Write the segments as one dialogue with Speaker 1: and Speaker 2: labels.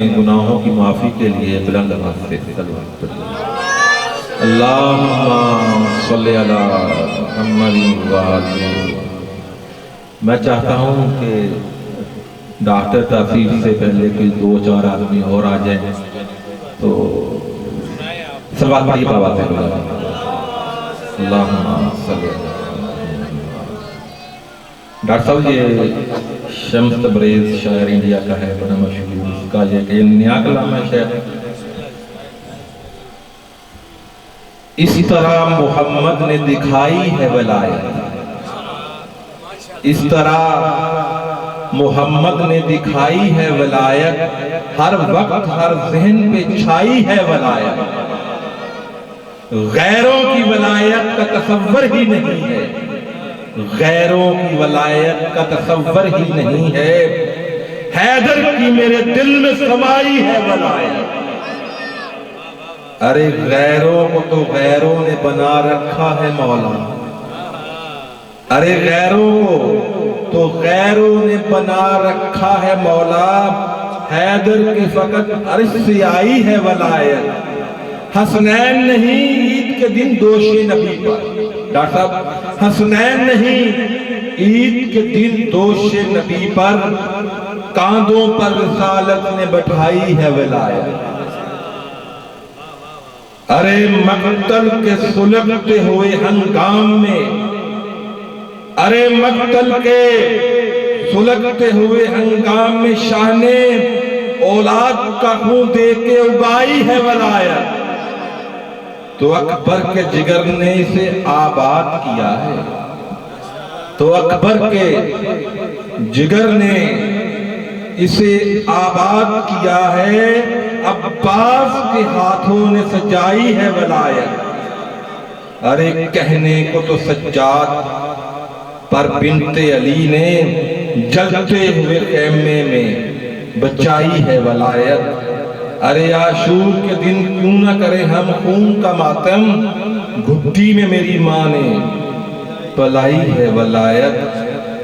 Speaker 1: گناہوں کی معافی کے لیے بلند آواز سے صلوات پڑھیں۔ اللہم صلی علی محمد وآلہ۔ میں چاہتا ہوں کہ ڈاکٹر تحصیل سے پہلے کوئی 2-4 آدمی اور آ جائیں تو صلوات پڑھیے آواز سے۔ اللہم صلی علی ڈاکٹر صاحب، یہ شمس تبریز شاعر انڈیا کا ہے، بڑا مشہور، اس کا یہ کہ نیا کلام ہے شاید: اس طرح محمد نے دکھائی ہے ولایت، اس طرح محمد نے دکھائی ہے ولایت، ہر وقت ہر ذہن پہ چھائی ہے ولایت، غیروں کی ولایت کا تصور ہی نہیں ہے، غیروں کی ولایت کا تصور ہی نہیں ہے، حیدر کی میرے دل میں سمائی ہے ولایت۔ ارے غیروں کو تو غیروں نے بنا رکھا ہے مولا، ارے غیروں کو تو غیروں نے بنا رکھا ہے مولا، حیدر کی فقط عرش سے آئی ہے ولایت، حسنین نہیں عید کے دن دوش نبی پر، ڈاکٹر صاحب حسنین نہیں عید کے دن دوش نبی پر، کاندھوں پر رسالت نے بٹھائی ہے ولایت۔ ارے مقتل کے سلگتے ہوئے ہنگام میں، ارے مقتل کے سلگتے ہوئے ہنگام میں شاہ نے اولاد کا خون دے کے اگائی ہے ولایت، تو اکبر کے جگر نے اسے آباد کیا ہے، تو اکبر کے جگر نے اسے آباد کیا ہے، عباس کے ہاتھوں نے سجائی ہے ولایت۔ ارے کہنے کو تو سجاد پر بنت علی نے جلتے ہوئے خیمے میں بچائی ہے ولایت۔ ارے عاشور کے دن کیوں نہ کرے ہم خون کا ماتم، گھٹی میں میری ماں نے پلائی ہے ولایت۔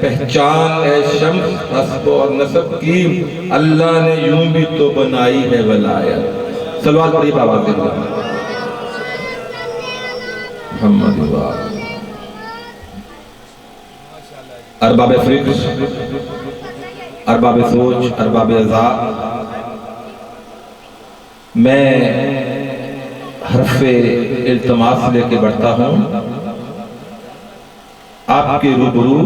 Speaker 1: پہچان اے شمس حسب اور نسب کی، اللہ نے یوں بھی تو بنائی ہے ولایت۔ صلوات پڑھیے آواز سے محمد وآلہ۔ ارباب فکر، ارباب سوچ، ارباب ازا، میں حرف التماس لے کے بڑھتا ہوں آپ کے روبرو۔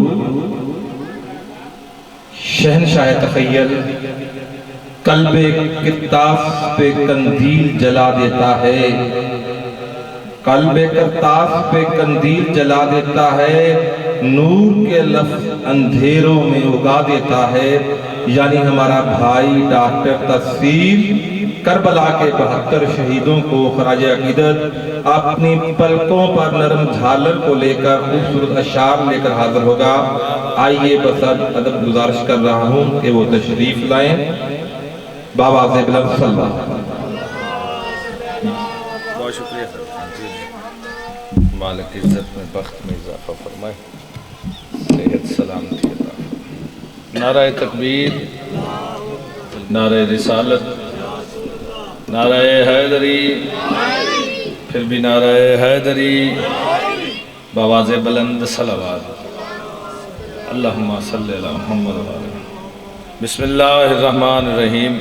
Speaker 1: شہنشاہ تخیل قلب کرتاس پہ قندیل جلا دیتا ہے، قلب کرتاس پہ قندیل جلا دیتا ہے، نور کے لفظ اندھیروں میں اگا دیتا ہے۔ یعنی ہمارا بھائی ڈاکٹر تحصیل کربلا کے 72 شہیدوں کو خراج عقیدت اپنی پلکوں پر نرم جھالر کو لے کر خوبصورت اشعار لے کر حاضر ہوگا۔ آئیے ادب گزارش کر رہا ہوں کہ وہ تشریف لائیں۔ بابا سے بلند صلی اللہ۔
Speaker 2: بہت شکریہ سر، مالک عزت میں بخت میں اضافہ فرمائے، صحت سلامتی عطا فرمائے۔ نعرہ تکبیر، نعرہ رسالت، نعرہ حیدری، پھر بھی نعرہ حیدری، بآواز بلند صلوات۔ اللہم صلی علی محمد وآلہ۔ بسم اللہ الرحمن الرحیم،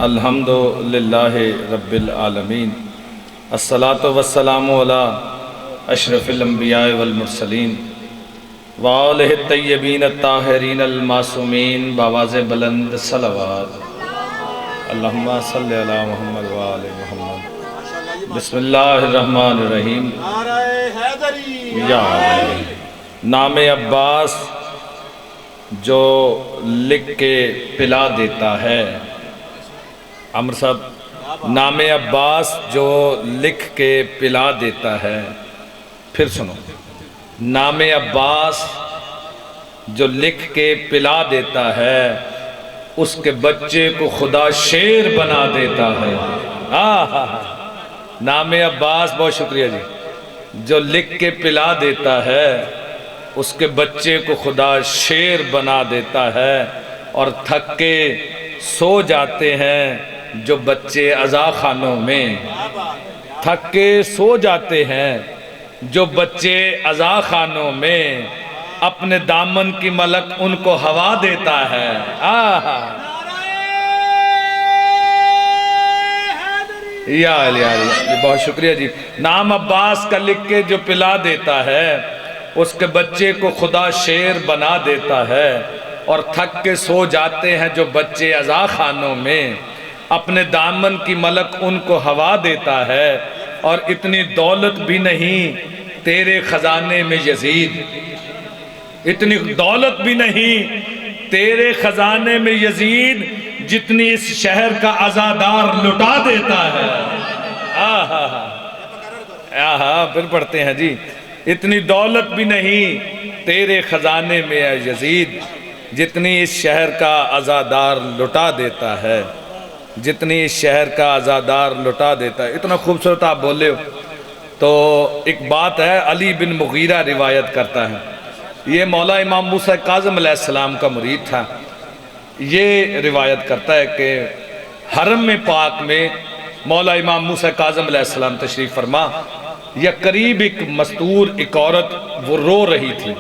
Speaker 2: الحمدللہ رب العالمین، الصلاۃ والسلام علی اشرف الانبیاء والمرسلین وآلہ الطیبین الطاہرین المعصومین، بآواز بلند صلوات۔ اللہم صلی علی محمد وآلہ محمد۔ بسم اللہ الرحمن الرحیم۔ یا نام عباس جو لکھ کے پلا دیتا ہے، عمر صاحب، نام عباس جو لکھ کے پلا دیتا ہے، پھر سنو، نام عباس جو لکھ کے پلا دیتا ہے، اس کے بچے کو خدا شیر بنا دیتا ہے۔ نام عباس، بہت شکریہ جی، جو لکھ کے پلا دیتا ہے اس کے بچے کو خدا شیر بنا دیتا ہے، اور تھک کے سو جاتے ہیں جو بچے عزا خانوں میں، تھک کے سو جاتے ہیں جو بچے عزا خانوں میں، اپنے دامن کی ملک ان کو ہوا دیتا ہے۔ یا علی بہت شکریہ جی۔ نام عباس کا لکھ کے جو پلا دیتا ہے، اس کے بچے کو خدا شیر بنا دیتا ہے، اور تھک کے سو جاتے ہیں جو بچے عزا خانوں میں، اپنے دامن کی ملک ان کو ہوا دیتا ہے، اور اتنی دولت بھی نہیں تیرے خزانے میں یزید، اتنی دولت بھی نہیں تیرے خزانے میں یزید، جتنی اس شہر کا عزادار لٹا دیتا ہے۔ پھر پڑھتے ہیں جی، اتنی دولت بھی نہیں تیرے خزانے میں یزید، جتنی اس شہر کا عزادار لٹا دیتا ہے، جتنی اس شہر کا عزادار لٹا دیتا ہے۔ اتنا خوبصورت آپ بولے ہو۔ تو ایک بات ہے، علی بن مغیرہ روایت کرتا ہے، یہ مولا امام موسیٰ کاظم علیہ السلام کا مرید تھا۔ یہ روایت کرتا ہے کہ حرم میں پاک میں مولا امام موسیٰ کاظم علیہ السلام تشریف فرما، یا قریب ایک مستور ایک عورت وہ رو رہی تھی،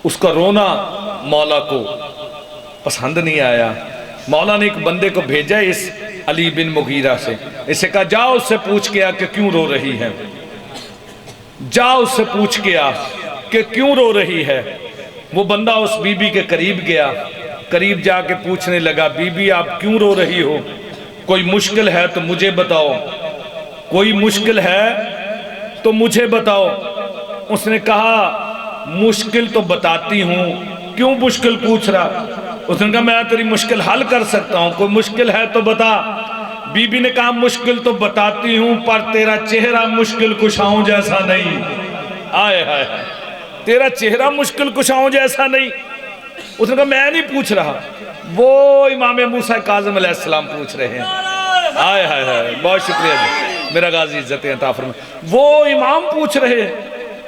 Speaker 2: اس کا رونا مولا کو پسند نہیں آیا۔ مولا نے ایک بندے کو بھیجا اس علی بن مغیرہ سے، اسے کہا جاؤ اس سے پوچھ کے آ کہ کیوں رو رہی ہے، جاؤ اس سے پوچھ کے آ کہ کیوں رو رہی ہے۔ وہ بندہ اس بی بی کے قریب گیا، قریب جا کے پوچھنے لگا، بی بی آپ کیوں رو رہی ہو؟ کوئی مشکل ہے تو مجھے بتاؤ، کوئی مشکل ہے تو مجھے بتاؤ۔ اس نے کہا مشکل تو بتاتی ہوں، کیوں مشکل پوچھ رہا؟ اس نے کہا میں تیری مشکل حل کر سکتا ہوں، کوئی مشکل ہے تو بتا۔ بی بی نے کہا مشکل تو بتاتی ہوں، پر تیرا چہرہ مشکل کشاؤں جیسا نہیں۔ آئے ہائے، تیرا چہرہ مشکل کشاؤں جیسا نہیں۔ اس نے کہا میں نہیں پوچھ رہا، وہ امام موسیٰ کاظم علیہ السلام پوچھ رہے ہیں۔ آئے ہائے ہائے، بہت شکریہ جی، میرا غازی عزت عطا فرمائے۔ وہ امام پوچھ رہے ہیں۔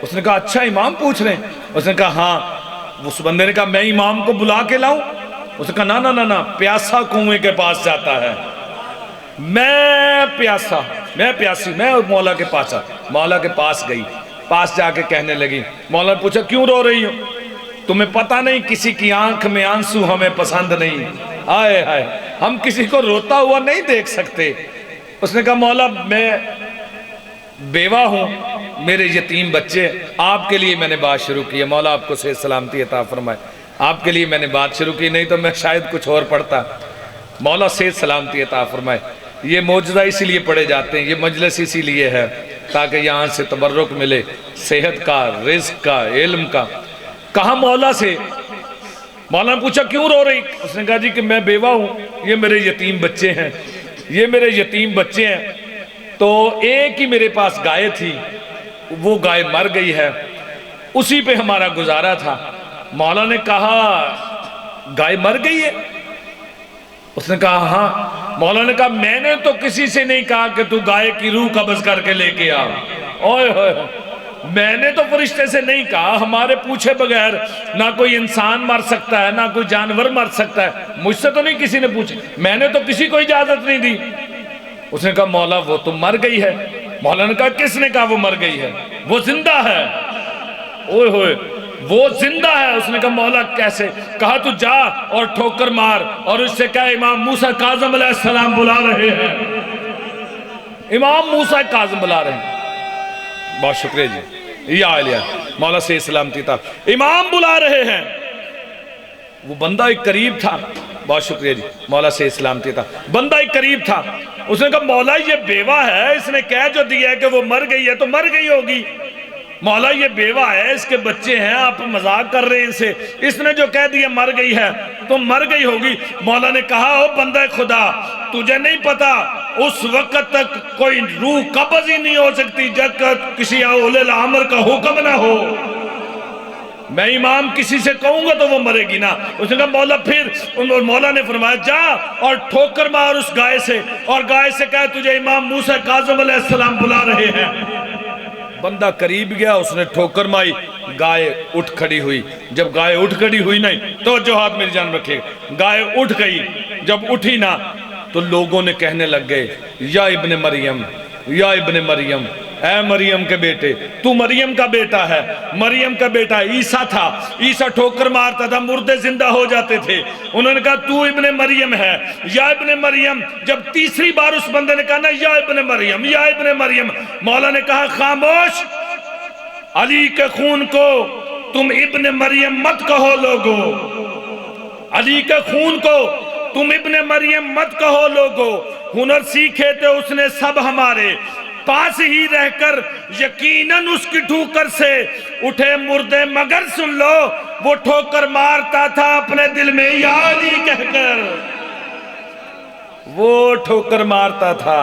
Speaker 2: اس نے کہا اچھا امام پوچھ رہے ہیں؟ اس نے کہا ہاں۔ اس بندے نے کہا میں امام کو بلا کے لاؤں؟ اس نے کہا نا نا نا نا، پیاسا کنویں کے پاس جاتا ہے، میں پیاسا، میں پیاسی، میں مولا کے پاس مولا کے پاس گئی، پاس جا کے کہنے لگی، مولا نے پوچھا کیوں رو رہی ہو؟ تمہیں پتہ نہیں کسی کی آنکھ میں آنسو ہمیں پسند نہیں۔ آئے ہائے، ہم کسی کو روتا ہوا نہیں دیکھ سکتے۔ اس نے کہا مولا میں بیوہ ہوں، میرے یتیم بچے، آپ کے لیے میں نے بات شروع کی ہے، مولا آپ کو صحت سلامتی عطا فرمائے، آپ کے لیے میں نے بات شروع کی، نہیں تو میں شاید کچھ اور پڑھتا۔ مولا صحت سلامتی عطا فرمائے۔ یہ معجزہ اسی لیے پڑھے جاتے ہیں، یہ مجلس اسی لیے ہے تاکہ یہاں سے تبرک ملے، صحت کا، رزق کا، علم کا۔ کہا مولا سے، مولا نے پوچھا کیوں رو رہی؟ اس نے کہا جی کہ میں بیوہ ہوں، یہ میرے یتیم بچے ہیں، یہ میرے یتیم بچے ہیں، تو ایک ہی میرے پاس گائے تھی، وہ گائے مر گئی ہے، اسی پہ ہمارا گزارا تھا۔ مولا نے کہا گائے مر گئی ہے؟ اس نے کہا ہاں۔ مولا نے کہا میں نے تو کسی سے نہیں کہا کہ تو گائے کی روح قبض کر کے لے کے آ، اوئے ہوئے، میں نے تو فرشتے سے نہیں کہا، ہمارے پوچھے بغیر نہ کوئی انسان مر سکتا ہے نہ کوئی جانور مر سکتا ہے، مجھ سے تو نہیں کسی نے پوچھا، میں نے تو کسی کو اجازت نہیں دی۔ اس نے کہا مولا وہ تو مر گئی ہے۔ مولا نے کہا کس نے کہا وہ مر گئی ہے؟ وہ زندہ ہے۔ اوئے ہوئے، وہ زندہ ہے۔ اس نے کہا مولا کیسے؟ کہا تو جا اور ٹھوکر مار اور اس سے کہا امام موسیٰ کاظم علیہ السلام بلا رہے ہیں، امام موسیٰ کاظم بلا رہے ہیں۔ بہت شکریہ جی، یا علیہ مولا سے سلامتی تھا، امام بلا رہے ہیں۔ وہ بندہ ایک قریب تھا، بہت شکریہ جی، مولا سے سلامتی تھا، بندہ ایک قریب تھا۔ اس نے کہا مولا یہ بیوہ ہے، اس نے کہہ جو دیا ہے کہ وہ مر گئی ہے تو مر گئی ہوگی۔ مولا یہ بیوہ ہے، اس کے بچے ہیں، آپ مذاق کر رہے ہیں اسے، اس نے جو کہہ دیا مر گئی ہے تو مر گئی ہوگی۔ مولا نے کہا او بندہ خدا، تجھے نہیں پتا اس وقت تک کوئی روح قبض ہی نہیں ہو سکتی جب تک کسی اولی الامر کا حکم نہ ہو۔ میں امام کسی سے کہوں گا تو وہ مرے گی نا۔ اس نے کہا مولا پھر؟ مولا نے فرمایا جا اور ٹھوکر مار اس گائے سے اور گائے سے کہا تجھے امام موسیٰ کاظم علیہ السلام بلا رہے ہیں۔ بندہ قریب گیا، اس نے ٹھوکر ماری، گائے اٹھ کھڑی ہوئی۔ جب گائے اٹھ کھڑی ہوئی نہیں، توجہات میری جان رکھیے، گائے اٹھ گئی، جب اٹھی نا تو لوگوں نے کہنے لگ گئے یا ابن مریم، یا ابن مریم، اے مریم کے بیٹے، تو مریم کا بیٹا ہے۔ مریم کا بیٹا عیسیٰ تھا، عیسیٰ ٹھوکر مارتا تھا، مردے زندہ ہو جاتے تھے۔ انہوں نے کہا تو ابن مریم ہے، یا ابن مریم۔ جب تیسری بار اس بندے نے کہا نا یا ابن مریم، یا ابن مریم، مولا نے کہا خاموش، علی کے خون کو تم ابن مریم مت کہو لوگو، علی کے خون کو تم ابن مریم مت کہو لوگو۔ ہنر سیکھے تھے اس نے سب ہمارے، پاس ہی رہ کر یقیناً اس کی ٹھوکر سے اٹھے مردے، مگر سن لو وہ ٹھوکر مارتا تھا اپنے دل میں یا علی کہہ کر، وہ ٹھوکر مارتا تھا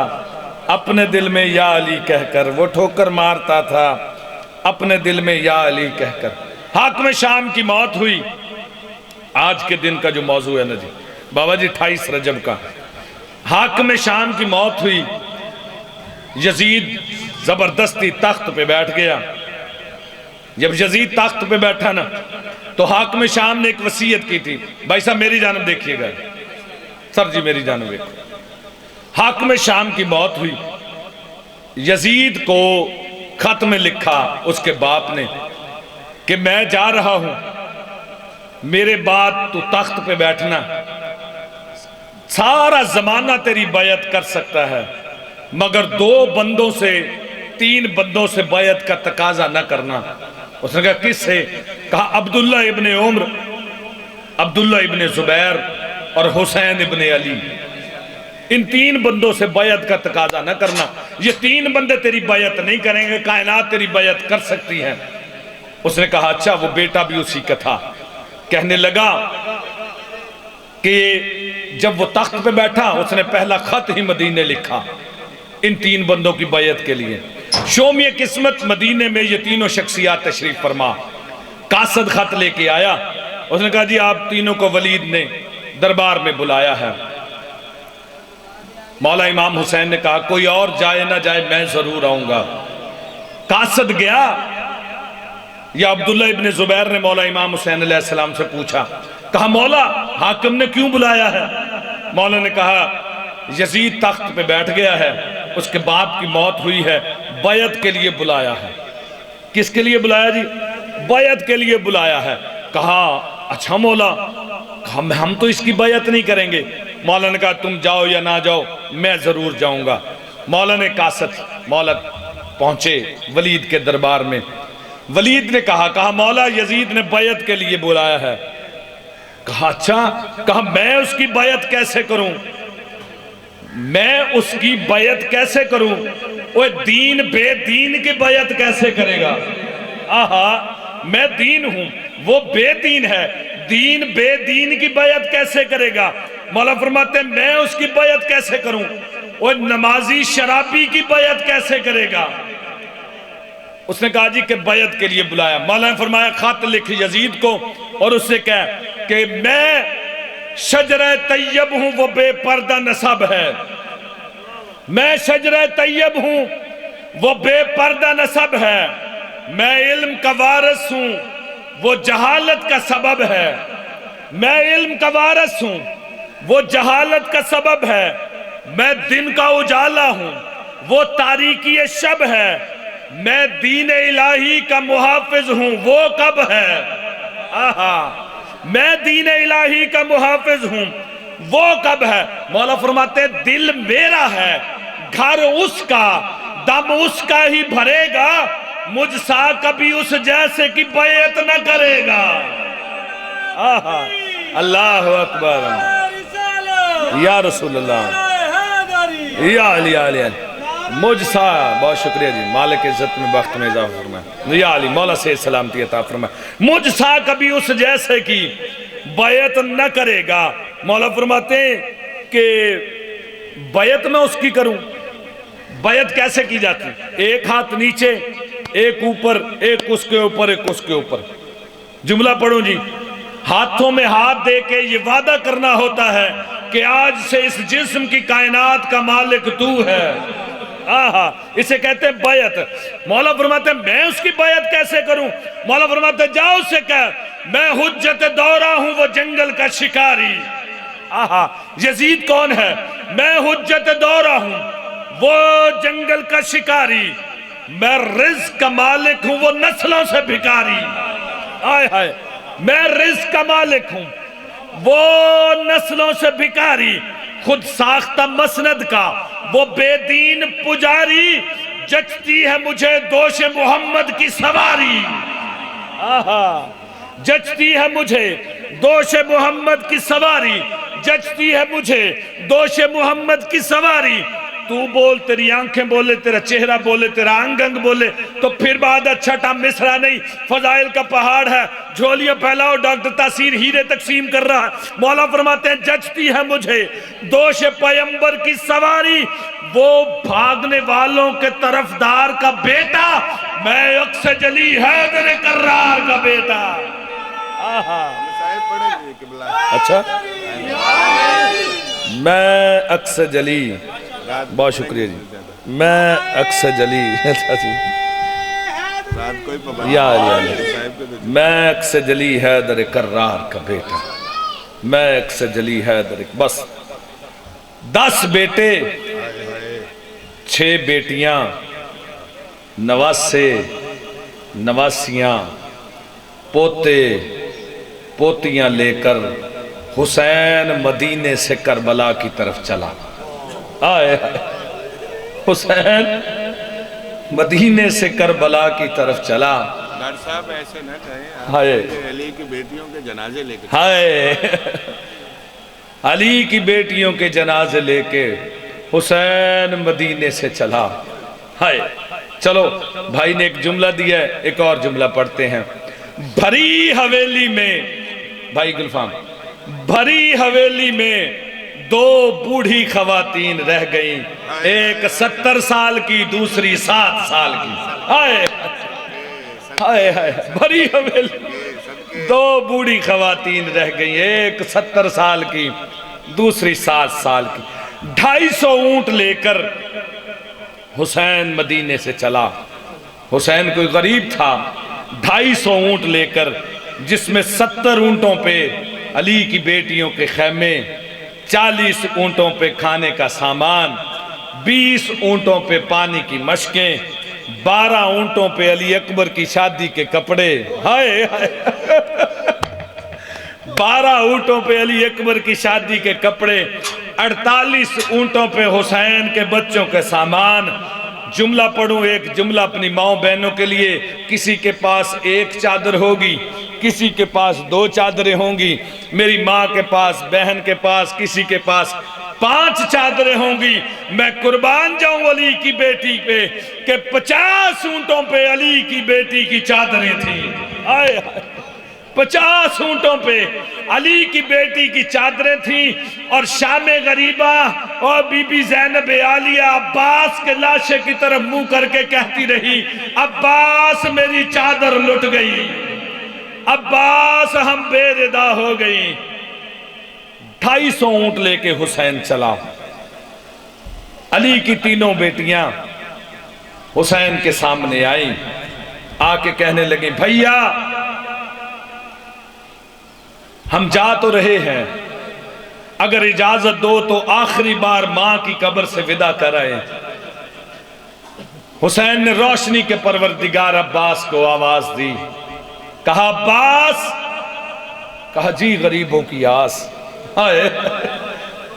Speaker 2: اپنے دل میں یا علی کہہ کر، وہ ٹھوکر مارتا تھا اپنے دل میں یا علی کہہ کر۔ حاکم شام کی موت ہوئی۔ آج کے دن کا جو موضوع ہے نا جی بابا جی 28 رجب کا، حاکم شام کی موت ہوئی۔ یزید زبردستی تخت پہ بیٹھ گیا۔ جب یزید تخت پہ بیٹھا نا تو حاکم شام نے ایک وصیت کی تھی، بھائی صاحب میری جانب دیکھیے گا، سر جی میری جانب دیکھو۔ حاکم شام کی موت ہوئی، یزید کو خط میں لکھا اس کے باپ نے کہ میں جا رہا ہوں، میرے بعد تو تخت پہ بیٹھنا، سارا زمانہ تیری بیعت کر سکتا ہے، مگر 2 بندوں سے 3 بندوں سے بیعت کا تقاضا نہ کرنا۔ اس نے کہا کس سے؟ کہا عبداللہ ابن عمر، عبداللہ ابن زبیر اور حسین ابن علی، ان 3 بندوں سے بیعت کا تقاضا نہ کرنا، یہ 3 بندے تیری بیعت نہیں کریں گے، کائنات تیری بیعت کر سکتی ہے۔ اس نے کہا اچھا، وہ بیٹا بھی اسی کا تھا۔ کہنے لگا کہ جب وہ تخت پہ بیٹھا اس نے پہلا خط ہی مدینے لکھا ان 3 بندوں کی بیعت کے لیے۔ شومی قسمت مدینے میں یہ تینوں شخصیات تشریف فرما۔ قاصد خط لے کے آیا، اس نے کہا جی آپ تینوں کو ولید نے دربار میں بلایا ہے۔ مولا امام حسین نے کہا کوئی اور جائے نہ جائے میں ضرور آؤں گا۔ قاصد گیا، یا عبداللہ ابن زبیر نے مولا امام حسین علیہ السلام سے پوچھا، کہا مولا حاکم نے کیوں بلایا ہے؟ مولا نے کہا یزید تخت پہ بیٹھ گیا ہے، اس کے باپ کی موت ہوئی ہے، بیعت کے لیے بلایا ہے۔ کس کے لیے بلایا جی؟ بیعت کے لیے بلایا ہے۔ کہا اچھا مولا، کہا ہم تو اس کی بیعت نہیں کریں گے۔ مولا نے کہا تم جاؤ یا نہ جاؤ میں ضرور جاؤں گا۔ مولا نے مولا پہنچے ولید کے دربار میں۔ ولید نے کہا مولا یزید نے بیعت کے لیے بلایا ہے۔ کہا اچھا، کہا میں اس کی بیعت کیسے کروں؟ میں اس کی بیعت کیسے کروں؟ وہ دین بے دین کی بیعت کیسے کرے گا؟ آہا، میں دین ہوں، وہ بے دین ہے، دین بے دین کی بیعت کیسے کرے گا؟ مولا فرماتے ہیں میں اس کی بیعت کیسے کروں؟ وہ نمازی شرابی کی بیعت کیسے کرے گا؟ اس نے کہا جی کہ بیعت کے لیے بلایا۔ مولا نے فرمایا خط لکھ یزید کو اور اس سے کہہ کہ میں شجرہ طیب ہوں، وہ بے پردہ نسب ہے، میں شجرہ طیب ہوں، وہ بے پردہ نسب ہے، میں علم کا وارث ہوں، وہ جہالت کا سبب ہے، میں علم کا وارث ہوں، وہ جہالت کا سبب ہے، میں دن کا اجالا ہوں، وہ تاریکی شب ہے، میں دین الہی کا محافظ ہوں، وہ کب ہے؟ آہا، میں دین الہی کا محافظ ہوں، وہ کب ہے؟ مولا فرماتے دل میرا ہے، گھر اس کا، دم اس کا ہی بھرے گا، مجھ سا کبھی اس جیسے کی بیعت نہ کرے گا۔ آہا، اللہ اکبر، یا رسول اللہ، یا علی علی علی، مجھ سا، بہت شکریہ جی، مالک عزت میں وقت میں اضافہ فرمائے، یا علی مولا سے سلامتی عطا فرمائے، مجھ سا کبھی اس جیسے کی بیعت نہ کرے گا۔ مولا فرماتے ہیں کہ بیعت میں اس کی کروں، بیعت کیسے کی جاتی؟ ایک ہاتھ نیچے، ایک اوپر، ایک اس کے اوپر، ایک اس کے اوپر۔ جملہ پڑھوں جی، ہاتھوں میں ہاتھ دے کے یہ وعدہ کرنا ہوتا ہے کہ آج سے اس جسم کی کائنات کا مالک تو ہے، آہا اسے کہتے ہیں بیعت. مولا فرماتے ہیں میں اس کی بیعت کیسے کروں؟ مولا فرماتے ہیں جاؤ اسے کہہ میں حجت دورہ ہوں وہ جنگل کا شکاری. آہا یزید کون ہے؟ میں حجت دورہ ہوں وہ جنگل کا شکاری. میں رزق کا مالک ہوں وہ نسلوں سے بھکاری. آئے ہائے میں رزق کا مالک ہوں وہ نسلوں سے بھکاری. خود ساختہ مسند کا وہ بے دین پجاری. جچتی ہے مجھے دوش محمد کی سواری. آہا جچتی ہے مجھے دوش محمد کی سواری. جچتی ہے مجھے دوش محمد کی سواری. تو بول تیری آنکھیں بولے تیرا چہرہ بولے تیرا انگ انگ بولے تو پھر بعد چھٹا مصرع نہیں. فضائل کا پہاڑ ہے جھولیاں پھیلاؤ ڈاکٹر تاثیر ہیرے تقسیم کر رہا ہے. مولا فرماتے ہیں جچتی ہے مجھے دوش پیمبر کی سواری. وہ بھاگنے والوں کے طرفدار کا بیٹا میں اکس جلی حیدر کرار کا بیٹا. اچھا میں اکس جلی بہت شکریہ جی میں اکس جلی میں اکس جلی حیدر کرار کا بیٹا. میں اکس جلی حیدر بس 10 بیٹے 6 بیٹیاں 89 نواسیاں پوتے پوتیاں لے کر حسین مدینے سے کربلا کی طرف چلا. آئے حسین مدینے سے کربلا کی طرف چلا.
Speaker 3: ڈاکٹر صاحب ایسے نہ کہیں
Speaker 2: ہائے
Speaker 3: علی کی بیٹیوں کے جنازے لے کے
Speaker 2: ہائے علی کی بیٹیوں کے جنازے لے کے حسین مدینے سے چلا. ہائے چلو بھائی نے ایک جملہ دیا ہے ایک اور جملہ پڑھتے ہیں. بھری حویلی میں بھائی گلفام بھری حویلی میں 2 بوڑھی خواتین رہ گئیں. ایک 70 سال کی دوسری 7 سال کی. ہائے ہائے ہائے بھری حویلی 2 بوڑھی خواتین رہ گئیں. ایک 70 سال کی دوسری 7 سال کی. 250 اونٹ لے کر حسین مدینے سے چلا. حسین کوئی غریب تھا. 250 اونٹ لے کر جس میں 70 اونٹوں پہ علی کی بیٹیوں کے خیمے 40 اونٹوں پہ کھانے کا سامان 20 اونٹوں پہ پانی کی مشکیں 12 اونٹوں پہ علی اکبر کی شادی کے کپڑے. ہائے 12 اونٹوں پہ علی اکبر کی شادی کے کپڑے 48 اونٹوں پہ حسین کے بچوں کے سامان. جملہ پڑھوں ایک جملہ اپنی ماؤں بہنوں کے لیے. کسی کے پاس 1 چادر ہوگی کسی کے پاس 2 چادریں ہوں گی. میری ماں کے پاس بہن کے پاس کسی کے پاس 5 چادریں ہوں گی. میں قربان جاؤں علی کی بیٹی پہ کہ 50 اونٹوں پہ علی کی بیٹی کی چادریں تھیں. آئے 50 اونٹوں پہ علی کی بیٹی کی چادریں تھیں. اور شام غریبہ اور بی بی زینب عالیہ عباس کے لاشے کی طرف منہ کر کے کہتی رہی عباس میری چادر لٹ گئی. عباس ہم بے ردا ہو گئی. 250 اونٹ لے کے حسین چلا. علی کی 3 بیٹیاں حسین کے سامنے آئیں. آ کے کہنے لگیں بھیا ہم جا تو رہے ہیں اگر اجازت دو تو آخری بار ماں کی قبر سے ودا کر آئے. حسین نے روشنی کے پروردگار عباس کو آواز دی. کہا عباس. کہا جی غریبوں کی آس.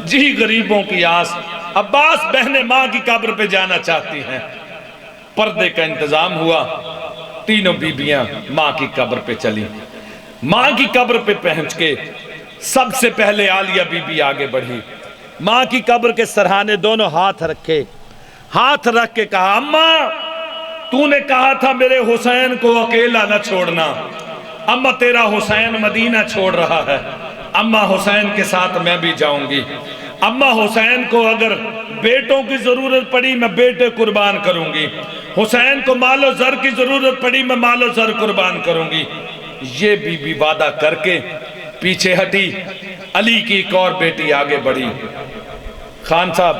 Speaker 2: جی غریبوں کی آس. عباس بہنیں ماں کی قبر پہ جانا چاہتی ہیں. پردے کا انتظام ہوا. 3 بیبیاں ماں کی قبر پہ چلی. ماں کی قبر پہ پہنچ کے سب سے پہلے عالیہ بی بی آگے بڑھی. ماں کی قبر کے سرہانے دونوں ہاتھ رکھے. ہاتھ رکھ کے کہا اماں تو نے کہا تھا میرے حسین کو اکیلا نہ چھوڑنا. اماں تیرا حسین مدینہ چھوڑ رہا ہے. اماں حسین کے ساتھ میں بھی جاؤں گی. اماں حسین کو اگر بیٹوں کی ضرورت پڑی میں بیٹے قربان کروں گی. حسین کو مال و زر کی ضرورت پڑی میں مال و زر قربان کروں گی. یہ بی بی وعدہ کر کے پیچھے ہٹی. علی کی ایک اور بیٹی آگے بڑھی. خان صاحب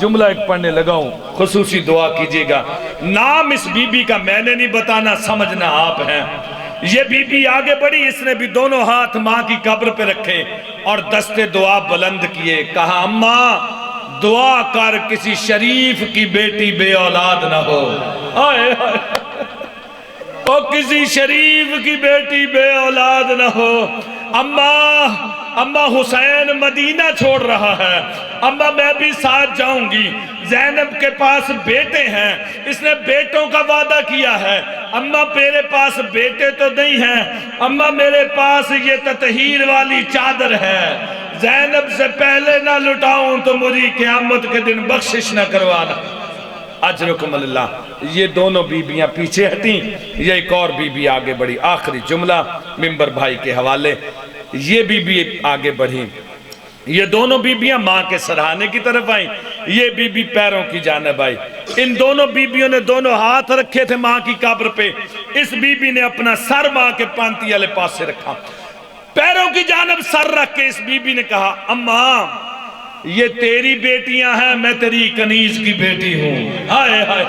Speaker 2: جملہ ایک پڑھنے لگا ہوں، خصوصی دعا کیجئے گا۔ نام اس بی بی کا میں نے نہیں بتانا، سمجھنا آپ ہیں۔ یہ بی بی آگے بڑھی، اس نے بھی دونوں ہاتھ ماں کی قبر پہ رکھے اور دستے دعا بلند کیے، کہا اماں دعا کر کسی شریف کی بیٹی بے اولاد نہ ہو، آئے آئے او کسی شریف کی بیٹی بے اولاد نہ ہو۔ اماں حسین مدینہ چھوڑ رہا ہے، اماں میں بھی ساتھ جاؤں گی، زینب کے پاس بیٹے ہیں، اس نے بیٹوں کا وعدہ کیا ہے، اماں میرے پاس بیٹے تو نہیں ہیں، اماں میرے پاس یہ تطہیر والی چادر ہے، زینب سے پہلے نہ لٹاؤں تو مجھے قیامت کے دن بخشش نہ کروانا۔ اجرکم اللہ۔ یہ دونوں بیبیاں پیچھے ہٹیں، یہ ایک اور بی بی آگے بڑھی، آخری جملہ ممبر بھائی کے حوالے۔ یہ بی بی آگے بڑھی، یہ دونوں بیبیاں ماں کے سرہانے کی طرف آئیں، یہ بی بی پیروں کی جانب آئی۔ ان دونوں بیبیوں نے دونوں ہاتھ رکھے تھے ماں کی قبر پہ، اس بی بی نے اپنا سر ماں کے پانتی والے پاس سے رکھا، پیروں کی جانب سر رکھ کے اس بی بی نے کہا اماں یہ تیری بیٹیاں ہیں، میں تیری کنیز کی بیٹی ہوں، ہائے ہائے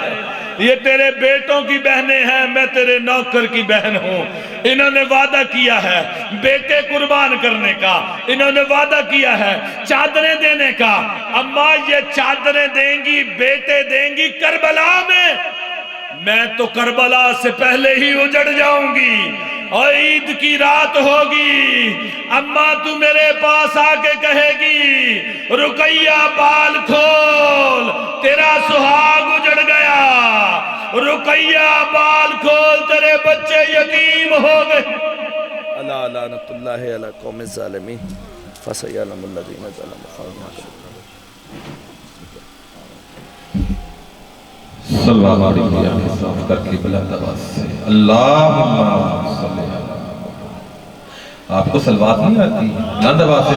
Speaker 2: یہ تیرے بیٹوں کی بہنیں ہیں، میں تیرے نوکر کی بہن ہوں۔ انہوں نے وعدہ کیا ہے بیٹے قربان کرنے کا، انہوں نے وعدہ کیا ہے چادریں دینے کا، اماں یہ چادریں دیں گی، بیٹے دیں گی کربلا میں تو کربلا سے پہلے ہی اجڑ جاؤں گی، اور عید کی رات ہوگی، اماں تو میرے پاس آکے کہے گی رقیہ بال کھول تیرا سہاگ اجڑ گیا، رقیہ بال کھول تیرے بچے یتیم ہو گئے۔ اللہ لعنت اللہ علی قوم الظالمین فسیعلم الذین ظلموا۔
Speaker 1: صلی اللہ علیہ وسلم صاف کر کے بلند آواز سے اللہم صلی اللہ علیہ وسلم۔ آپ کو سلوات نہیں آتی؟ بلند آواز سے